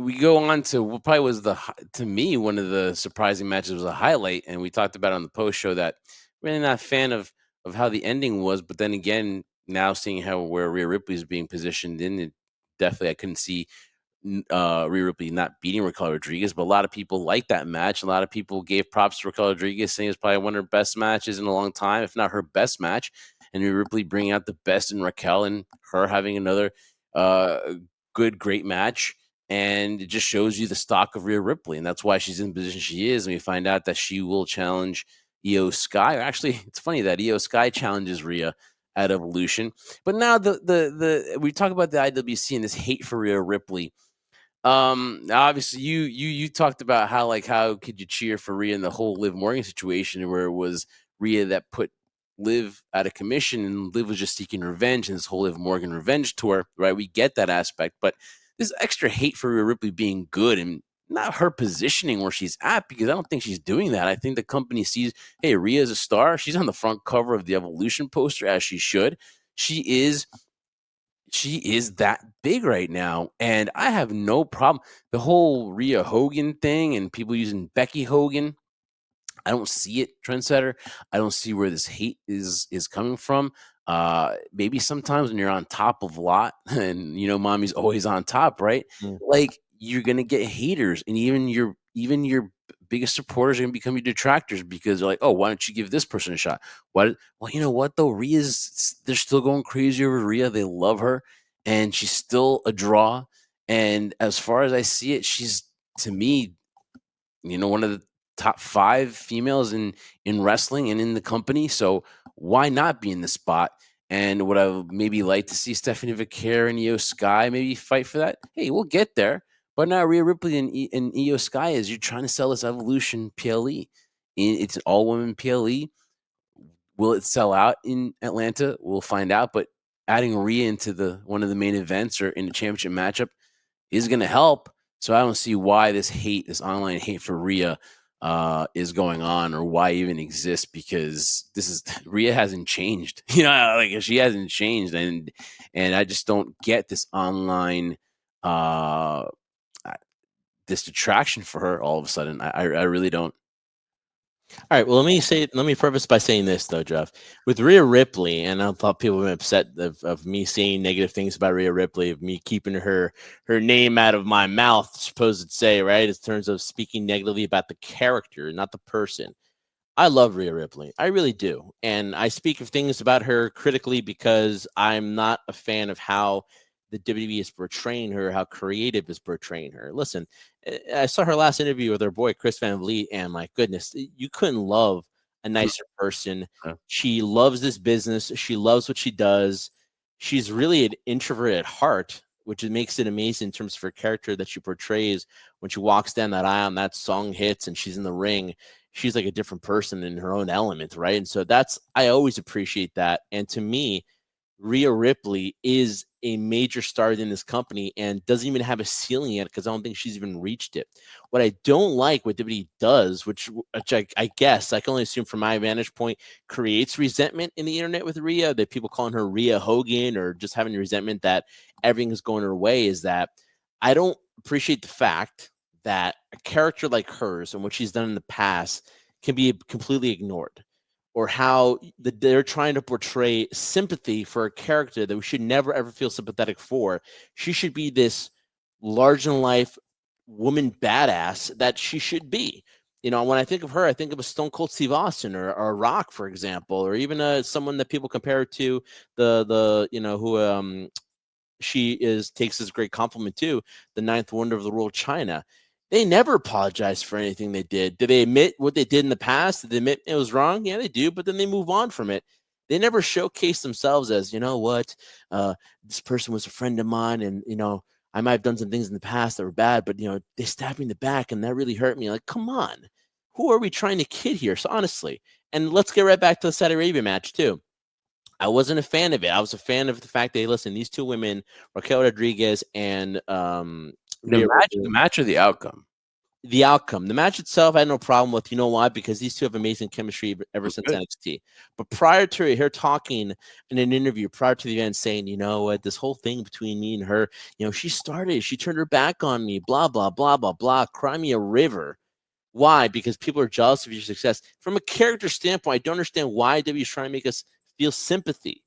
we go on to what probably was to me, one of the surprising matches, was a highlight, and we talked about it on the post show that really not a fan of how the ending was. But then again, now seeing how where Rhea Ripley is being positioned in it, definitely I couldn't see Rhea Ripley not beating Raquel Rodriguez, but a lot of people liked that match. A lot of people gave props to Raquel Rodriguez, saying it's probably one of her best matches in a long time, if not her best match. And Rhea Ripley bringing out the best in Raquel, and her having another uh, great match. And it just shows you the stock of Rhea Ripley, and that's why she's in the position she is. And we find out that she will challenge Io Sky. Or actually, it's funny that Io Sky challenges Rhea at Evolution. But now the we talk about the IWC and this hate for Rhea Ripley. Obviously, you talked about how could you cheer for Rhea in the whole Liv Morgan situation, where it was Rhea that put Liv out of commission, and Liv was just seeking revenge in this whole Liv Morgan revenge tour, right? We get that aspect, but this extra hate for Rhea Ripley being good and not her positioning where she's at, because I don't think she's doing that. I think the company sees, hey, Rhea's a star. She's on the front cover of the Evolution poster, as she should. She is that big right now, and I have no problem. The whole Rhea Hogan thing and people using Becky Hogan, I don't see it, trendsetter. I don't see where this hate is coming from. Maybe sometimes when you're on top of a lot, and mommy's always on top, right? Mm. Like, you're gonna get haters, and even your biggest supporters are gonna become your detractors, because they're like, oh, why don't you give this person a shot? Why? Well, you know what though? They're still going crazy over Rhea. They love her, and she's still a draw. And as far as I see it, she's, to me, one of the top 5 females in wrestling and in the company. So why not be in the spot? And would I maybe like to see Stephanie Vaquer and Io Sky maybe fight for that? Hey, we'll get there. But now Rhea Ripley and Io Sky, is you're trying to sell this Evolution PLE. It's an all women PLE. Will it sell out in Atlanta? We'll find out. But adding Rhea into the one of the main events or in the championship matchup is going to help. So I don't see why this online hate for Rhea is going on, or why even exists, because Rhea hasn't changed. Like, she hasn't changed, and I just don't get this online uh this attraction for her all of a sudden. I really don't. All right. Well, let me preface by saying this though, Jeff. With Rhea Ripley, and I thought people were upset of me saying negative things about Rhea Ripley, of me keeping her name out of my mouth, supposed to say, right? In terms of speaking negatively about the character, not the person. I love Rhea Ripley. I really do. And I speak of things about her critically because I'm not a fan of how the WWE is portraying her, how creative is portraying her. Listen, I saw her last interview with her boy, Chris Van Vliet, and my goodness, you couldn't love a nicer person. Yeah. She loves this business. She loves what she does. She's really an introvert at heart, which makes it amazing in terms of her character that she portrays when she walks down that aisle and that song hits and she's in the ring. She's like a different person in her own element, right? And so I always appreciate that. And to me, Rhea Ripley is a major star in this company and doesn't even have a ceiling yet, because I don't think she's even reached it. What I don't like what WWE does, which I guess I can only assume from my vantage point, creates resentment in the internet with Rhea, that people calling her Rhea Hogan or just having resentment that everything is going her way, is that I don't appreciate the fact that a character like hers and what she's done in the past can be completely ignored, or how they're trying to portray sympathy for a character that we should never ever feel sympathetic for. She should be this large in life woman badass that she should be. When I think of her, I think of a Stone Cold Steve Austin or a Rock, for example, or even someone that people compare to the who she takes this great compliment to, the ninth wonder of the world, China. They never apologize for anything they did. Do they admit what they did in the past? Did they admit it was wrong? Yeah, they do, but then they move on from it. They never showcase themselves as, this person was a friend of mine, and I might have done some things in the past that were bad, but they stabbed me in the back and that really hurt me. Like, come on. Who are we trying to kid here? So honestly, and let's get right back to the Saudi Arabia match too. I wasn't a fan of it. I was a fan of the fact that, listen, these two women, Raquel Rodriguez and The Rhea match, Ripley. the match or the outcome? the outcome. The match itself, I had no problem with. You know why? Because these two have amazing chemistry ever since Good. NXT. But prior to her talking in an interview, prior to the event, saying, you know what, this whole thing between me and her, you know, she turned her back on me, blah, blah, blah, blah, blah, cry me a river. Why? Because people are jealous of your success. From a character standpoint, I don't understand why W is trying to make us feel sympathy,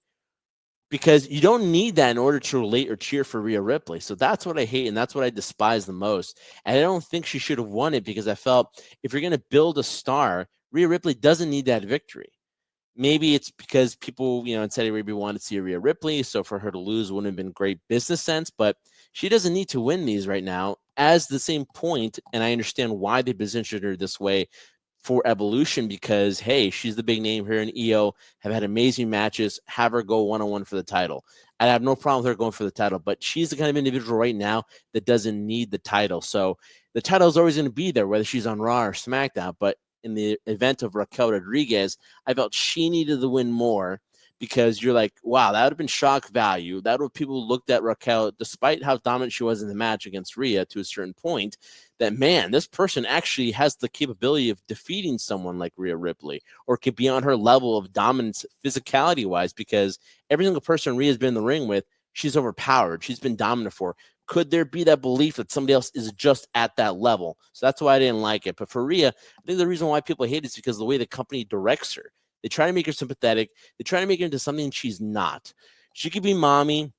because you don't need that in order to relate or cheer for Rhea Ripley. So that's what I hate, and that's what I despise the most. And I don't think she should have won it, because I felt if you're going to build a star, Rhea Ripley doesn't need that victory. Maybe it's because people, you know, in Saudi Arabia wanted to see Rhea Ripley, so for her to lose wouldn't have been great business sense, but she doesn't need to win these right now. As the same point, and I understand why they positioned her this way for Evolution, because hey, she's the big name here in Io, have had amazing matches, have her go one-on-one for the title. I have no problem with her going for the title, but she's the kind of individual right now that doesn't need the title. So the title is always going to be there, whether she's on Raw or SmackDown. But in the event of Raquel Rodriguez, I felt she needed to win more, because you're like, wow, that would have been shock value. That would have people looked at Raquel, despite how dominant she was in the match against Rhea to a certain point, that man, this person actually has the capability of defeating someone like Rhea Ripley, or could be on her level of dominance physicality wise, because every single person Rhea's been in the ring with, she's overpowered. She's been dominant for. Could there be that belief that somebody else is just at that level? So that's why I didn't like it. But for Rhea, I think the reason why people hate it is because of the way the company directs her. They try to make her sympathetic. They try to make her into something she's not. She could be mommy.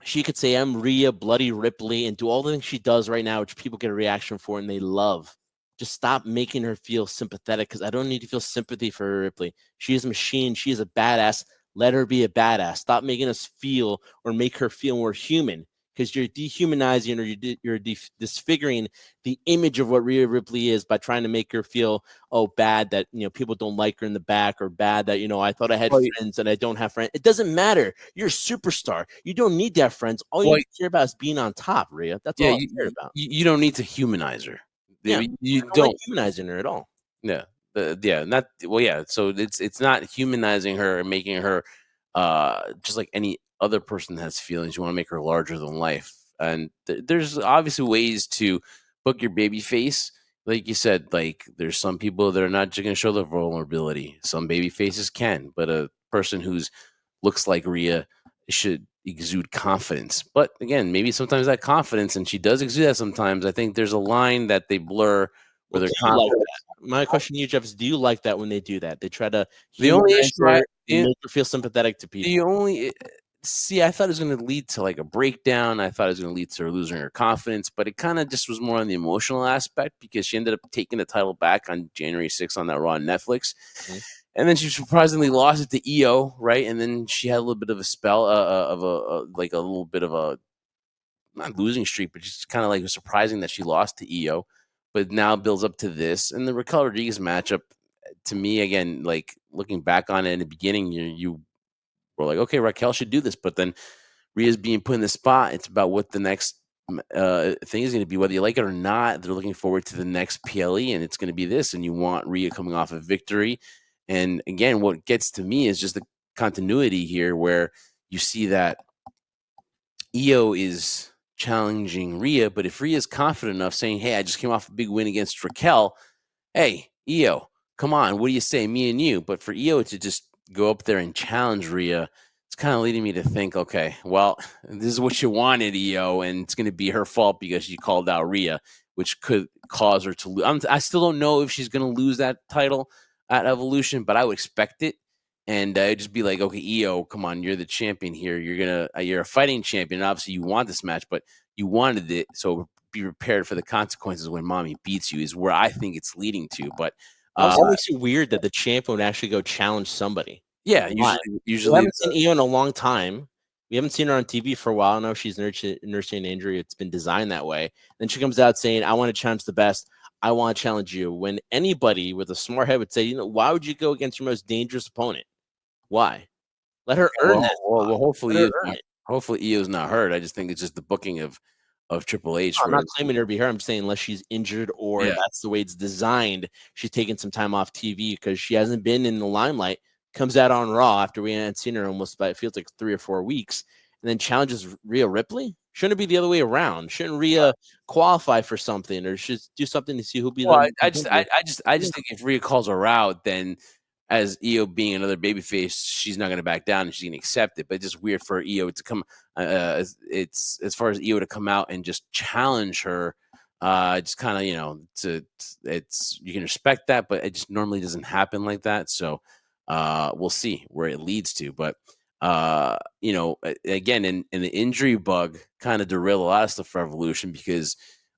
She could say, I'm Rhea Bloody Ripley, and do all the things she does right now, which people get a reaction for and they love. Just stop making her feel sympathetic, because I don't need to feel sympathy for Ripley. She is a machine. She is a badass. Let her be a badass. Stop making us feel or make her feel more human, because you're dehumanizing, or you're disfiguring the image of what Rhea Ripley is by trying to make her feel, oh, bad that, you know, people don't like her in the back, or bad that, you know, I thought I had Well, friends and I don't have friends. It doesn't matter. You're a superstar. You don't need to have friends. All you well, need to care about is being on top, Rhea. That's yeah, all I care about. you don't need to humanize her. Yeah. You I don't like don't. humanizing her at all. Yeah. Yeah, not well, yeah. So it's not humanizing her and making her just like any other person that has feelings. You want to make her larger than life. And there's obviously ways to book your baby face. Like you said, like there's some people that are not just gonna show their vulnerability. Some baby faces can, but a person who's looks like Rhea should exude confidence. But again, maybe sometimes that confidence, and she does exude that sometimes. I think there's a line that they blur where Well, they're do you like confident. that? My question to you, Jeff, is do you like that when they do that? They try to The only humanize issue her and make her feel sympathetic to the people. only see, I thought it was going to lead to like a breakdown. I thought it was going to lead to her losing her confidence, but it kind of just was more on the emotional aspect, because she ended up taking the title back on January 6th on that Raw on Netflix. Mhm. And then she surprisingly lost it to Io, right? And then she had a little bit of a spell of like a little bit of a not losing streak, but just kind of like surprising that she lost to Io, but now builds up to this. And the Raquel Rodriguez matchup, to me, again, like looking back on it in the beginning, you were like, okay, Raquel should do this, but then Rhea's being put in the spot. It's about what the next thing is going to be, whether you like it or not. They're looking forward to the next PLE, and it's going to be this. And you want Rhea coming off a victory. And again, what gets to me is just the continuity here, where you see that Io is challenging Rhea, but if Rhea's confident enough, saying, "Hey, I just came off a big win against Raquel. Hey, Io, come on, what do you say, me and you?" But for Io to just go up there and challenge Rhea, it's kind of leading me to think, okay, well, this is what you wanted, Io, and it's going to be her fault because she called out Rhea, which could cause her to lose. I still don't know if she's going to lose that title at Evolution, but I would expect it. And it'd just be like, okay, Io, come on, you're the champion here. You're a fighting champion. And obviously, you want this match, but you wanted it, so be prepared for the consequences when mommy beats you. Is where I think it's leading to. But Also, it makes it weird that the champion would actually go challenge somebody. yeah, Why? We usually haven't seen Io in a long time. We haven't seen her on TV for a while. I know she's nursing an injury. It's been designed that way. Then she comes out saying, I want to challenge the best. I want to challenge you. When anybody with a smart head would say, you know, why would you go against your most dangerous opponent? Why? Let her earn that spot. Let her earn it. hopefully Io's not hurt. I just think it's just the booking of Triple H. I'm Where not claiming her to be her. I'm saying unless she's injured or yeah, that's the way it's designed, she's taking some time off TV because she hasn't been in the limelight. Comes out on Raw after we hadn't seen her almost, it feels like 3 or 4 weeks, and then challenges Rhea Ripley. Shouldn't it be the other way around? Shouldn't Rhea qualify for something, or should do something to see who'll be Well, the contender? I just think if Rhea calls her out, then as Io being another babyface, she's not going to back down and she's going to accept it. But it's just weird for Io to come. It's as far as Io to come out and just challenge her. Just kind of it's you can respect that, but it just normally doesn't happen like that. So we'll see where it leads to. But again, in the injury bug kind of derailed a lot of stuff for Evolution because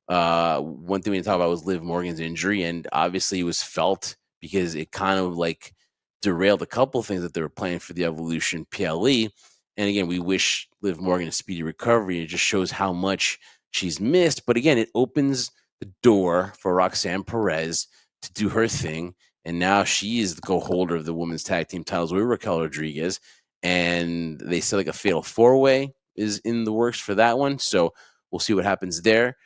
one thing we didn't talk about was Liv Morgan's injury, and obviously it was felt because it kind of like derailed a couple of things that they were planning for the Evolution PLE. And again, we wish Liv Morgan a speedy recovery. It just shows how much she's missed. But again, it opens the door for Roxanne Perez to do her thing. And now she is the co-holder of the women's tag team titles with Raquel Rodriguez. And they said like a fatal four-way is in the works for that one. So we'll see what happens there.